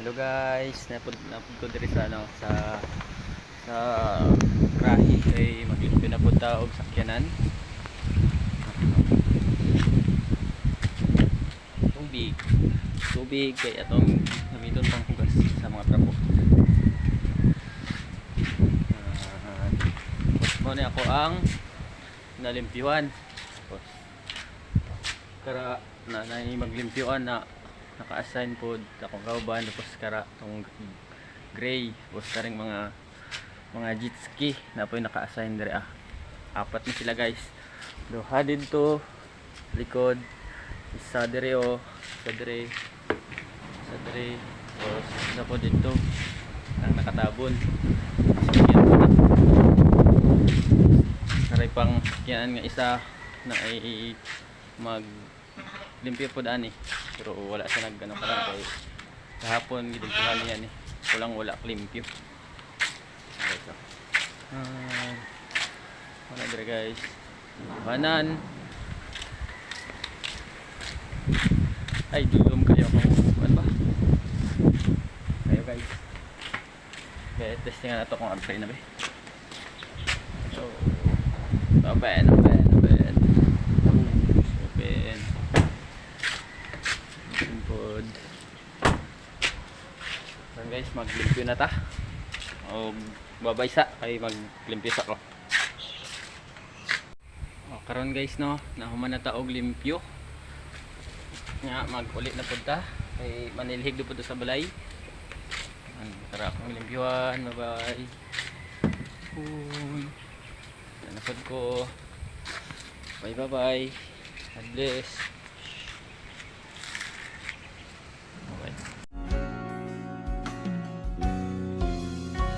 Hello guys, napud ko diri sa sa Krahi ay maglimpyo na pud ta og sakyanan. Tubig. Tubig kay atong gamiton pang hugas sa mga trabo. Mo ni ako ang nalimpyuan. Tapos kara na maglimpyuan na naka-assign po akong kauban, tapos kara tong gray, tapos karing mga jet ski na po yung naka-assign dire. Apat na sila guys, duha dito likod, isa dire isa dire, tapos isa po dito ang nakatabon. Karay pang yan nga isa na ay mag limpyo po daan pero wala siya nag parang kay kahapon gidultuhan niya kulang wala limpyo. Okay, so wala dire guys, hanan ay dulom kayo kung ano ba kayo guys. Okay, testing na ito kung upgrade na ba. So open pod. So guys, maglimpyo na ta o babaysa kay maglimpyo sa ko. Karon guys no, nahuman na ta og limpyo nga magulit na pud ta kay manilhig do pud sa balay. Tara akong limpyuan, bye bye. Napod ko. Bye bye. God bless.